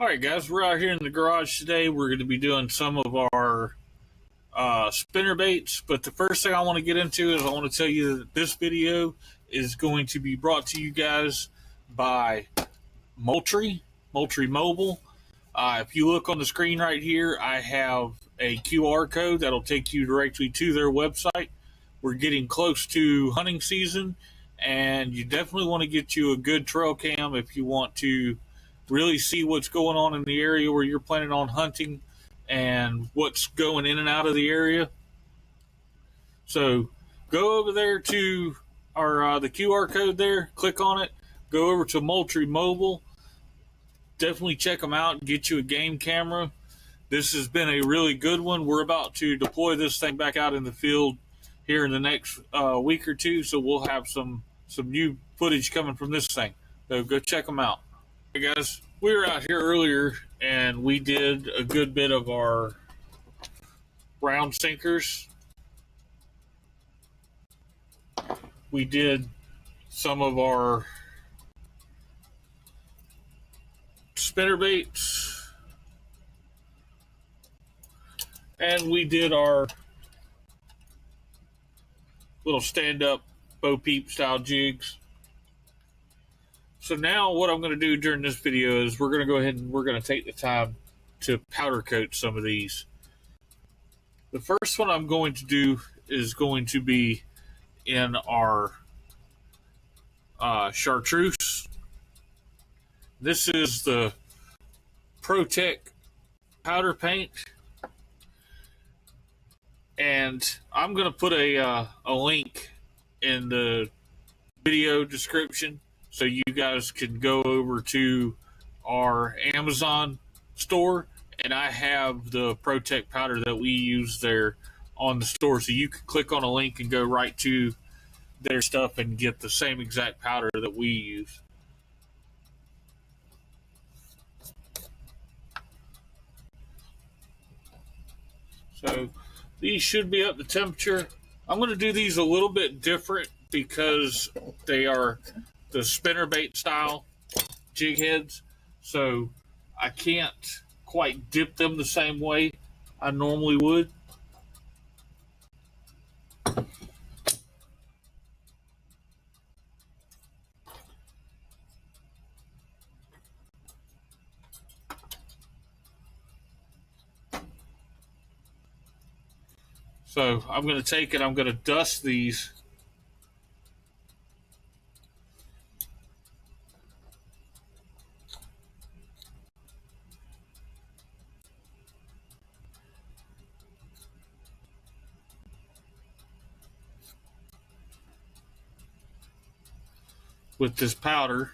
Alright guys, we're out here in the garage today. We're going to be doing some of our spinner baits, but the first thing I want to get into is I want to tell you that this video is going to be brought to you guys by Moultrie Mobile. If you look on the screen right here, I have a QR code that'll take you directly to their website. We're getting close to hunting season, and you definitely want to get you a good trail cam if you want to really see what's going on in the area where you're planning on hunting and what's going in and out of the area. So go over there to our the QR code there, click on it, go over to Moultrie Mobile. Definitely check them out and get you a game camera. This has been a really good one. We're about to deploy this thing back out in the field here in the next week or two, so we'll have some new footage coming from this thing. So go check them out. Hey guys, we were out here earlier and we did a good bit of our round sinkers. We did some of our spinner baits, and we did our little stand-up Bo Peep style jigs. So now what I'm going to do during this video is we're going to go ahead and we're going to take the time to powder coat some of these. The first one I'm going to do is going to be in our chartreuse. This is the ProTech powder paint, and I'm going to put a link in the video description so you guys can go over to our Amazon store, and I have the ProTech powder that we use there on the store, so you can click on a link and go right to their stuff and get the same exact powder that we use. So these should be up to temperature. I'm going to do these a little bit different because they are the spinnerbait style jig heads, so I can't quite dip them the same way I normally would. So I'm going to take it, I'm going to dust these with this powder.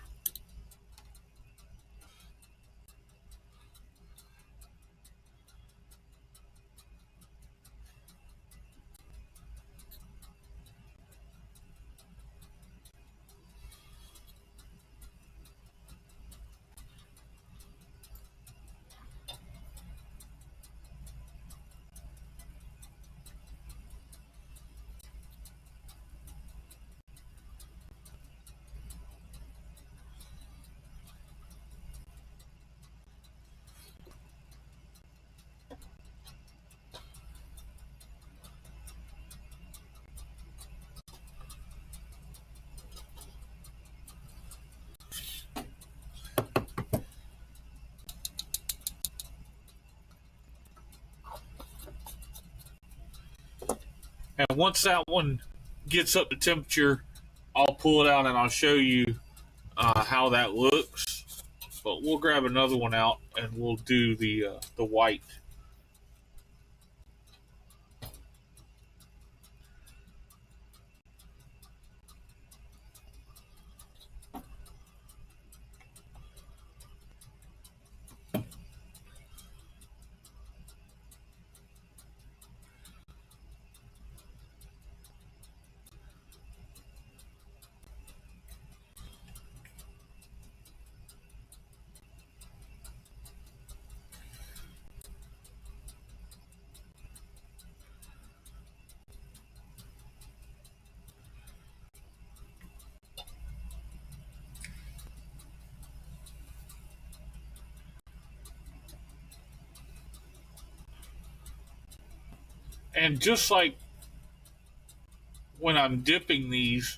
And once that one gets up to temperature, I'll pull it out and I'll show you how that looks. But we'll grab another one out and we'll do the white. And just like when I'm dipping these,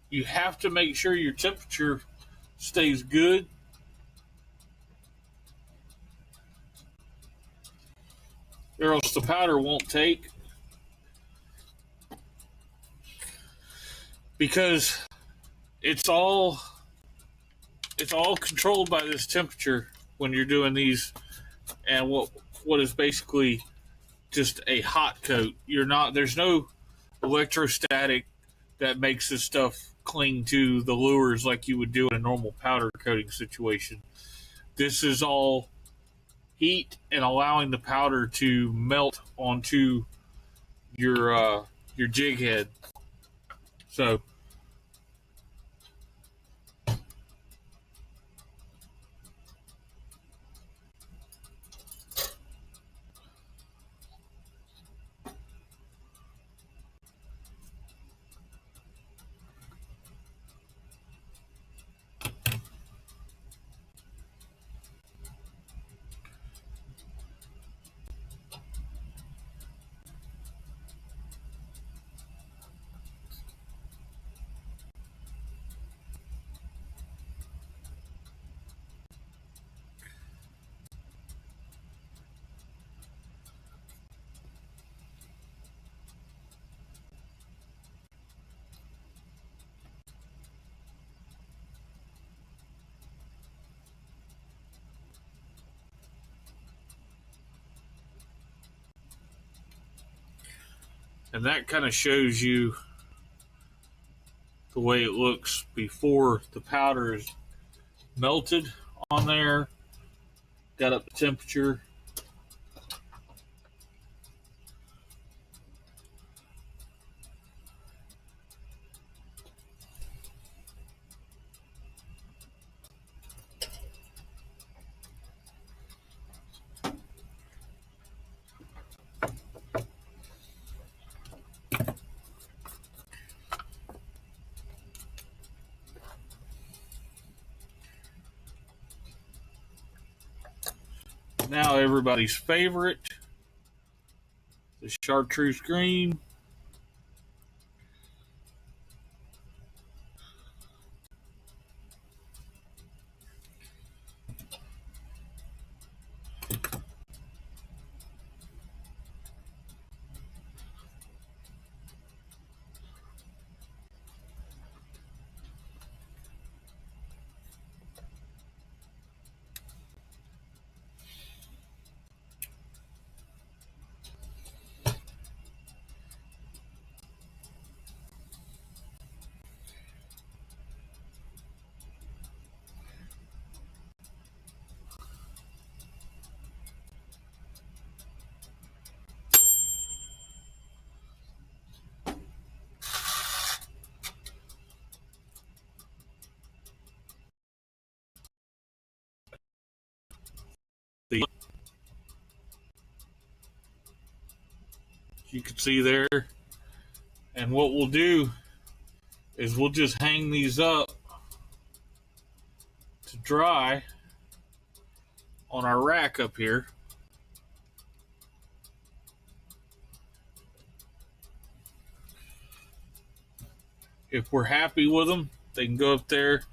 you have to make sure your temperature stays good, or else the powder won't take, because it's all it's all controlled by this temperature when you're doing these, and what is basically just a hot coat. You're not There's no electrostatic that makes this stuff cling to the lures like you would do in a normal powder coating situation. This is all heat and allowing the powder to melt onto your jig head. So, and that kind of shows you the way it looks before the powder is melted on there, got up the temperature. Now everybody's favorite, the chartreuse green. The You can see there. And what we'll do is we'll just hang these up to dry on our rack up here. If we're happy with them, they can go up there.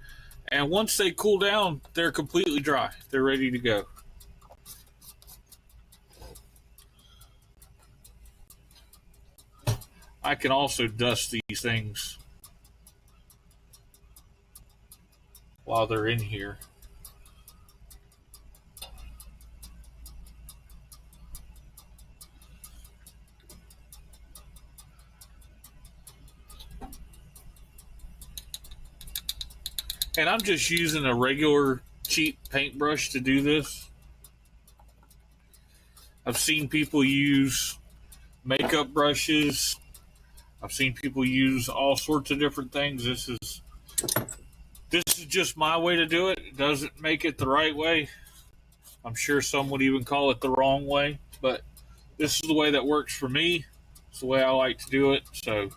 And once they cool down, they're completely dry. They're ready to go. I can also dust these things while they're in here. And I'm just using a regular cheap paintbrush to do this. I've seen people use makeup brushes. I've seen people use all sorts of different things. This is just my way to do it. It doesn't make it the right way. I'm sure some would even call it the wrong way, but this is the way that works for me. It's the way I like to do it. So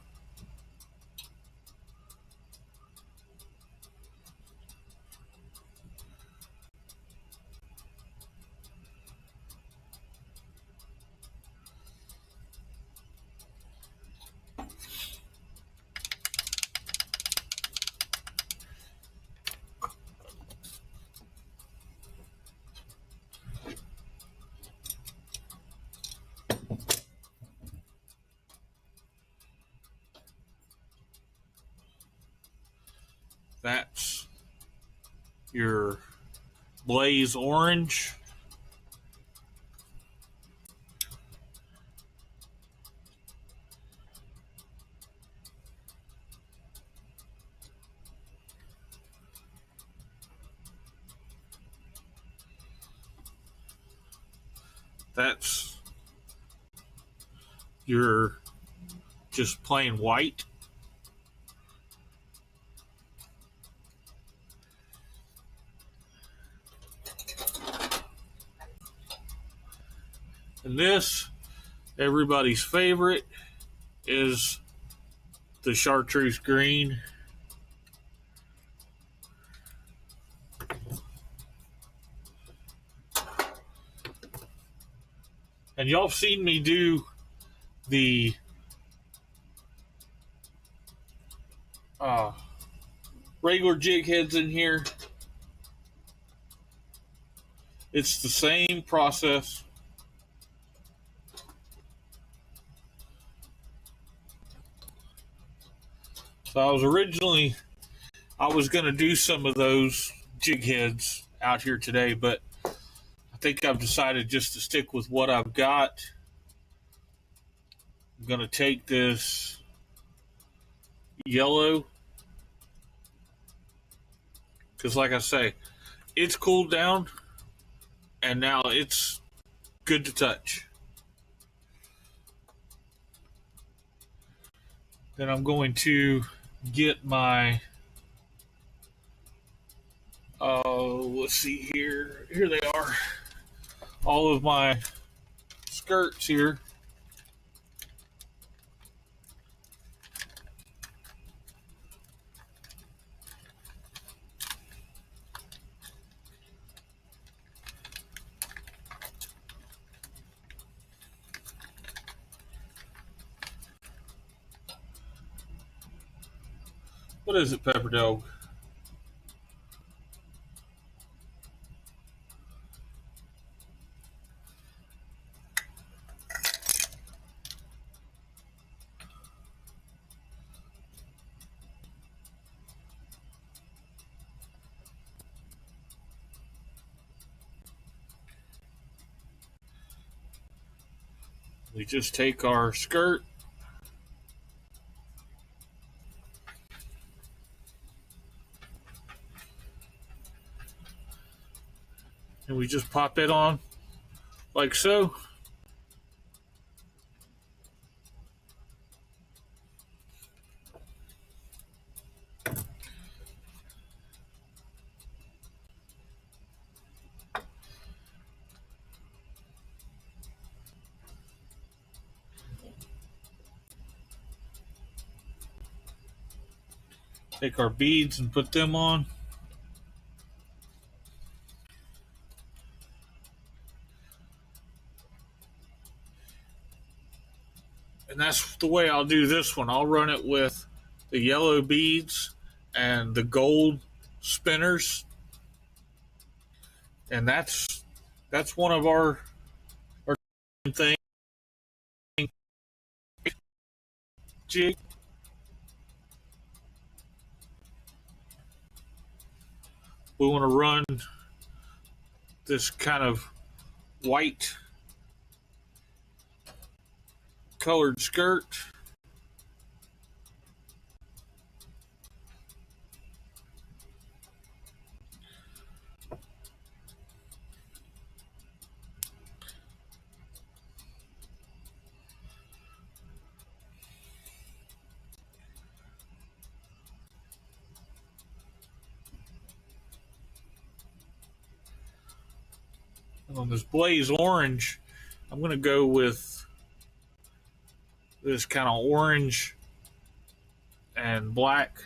That's your blaze orange. That's your just plain white. And this, everybody's favorite, is the chartreuse green. And y'all have seen me do the regular jig heads in here. It's the same process. So I was going to do some of those jig heads out here today, but I think I've decided just to stick with what I've got. I'm going to take this yellow, because like I say, it's cooled down and now it's good to touch. Then I'm going to get my let's see here. Here they are. All of my skirts here. What is it, Pepper Dog? We just take our skirt and we just pop it on like so. Take our beads and put them on. And that's the way I'll do this one. I'll run it with the yellow beads and the gold spinners. And that's one of our thing jig. We want to run this kind of white colored skirt. And on this blaze orange, I'm going to go with this kind of orange and black.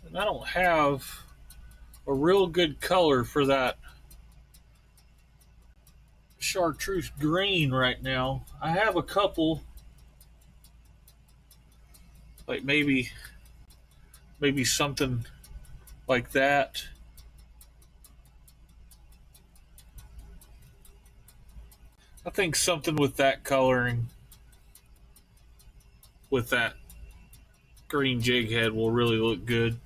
And I don't have a real good color for that chartreuse green right now. I have a couple, like maybe something like that. I think something with that coloring, with that green jig head, will really look good.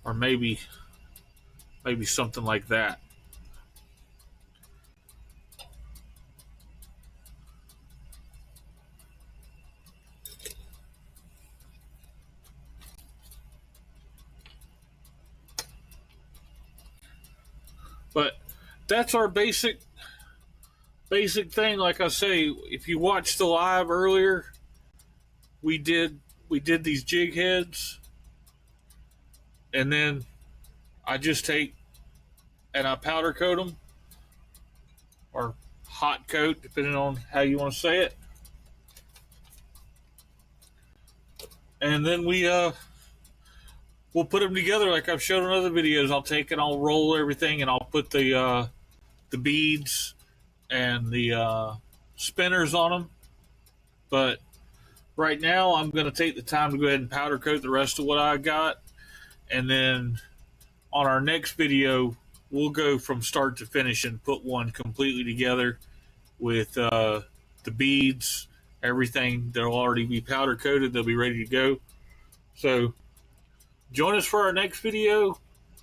Or maybe something like that. But that's our basic thing. Like I say, if you watched the live earlier, we did these jig heads, and then I just take and I powder coat them, or hot coat, depending on how you want to say it. And then we'll put them together like I've showed in other videos. I'll take and I'll roll everything, and I'll put the beads and the spinners on them. But right now, I'm going to take the time to go ahead and powder coat the rest of what I got, and then on our next video, we'll go from start to finish and put one completely together with the beads, everything. They'll already be powder coated. They'll be ready to go. So join us for our next video.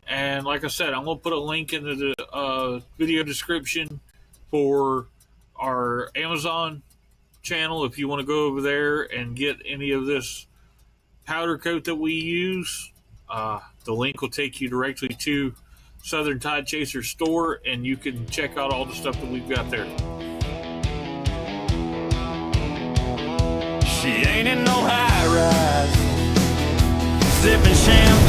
And like I said, I'm going to put a link in the video description for our Amazon channel if you want to go over there and get any of this powder coat that we use. The link will take you directly to Southern Tide Chaser store, and you can check out all the stuff that we've got there. She ain't in no high rise, sipping champagne.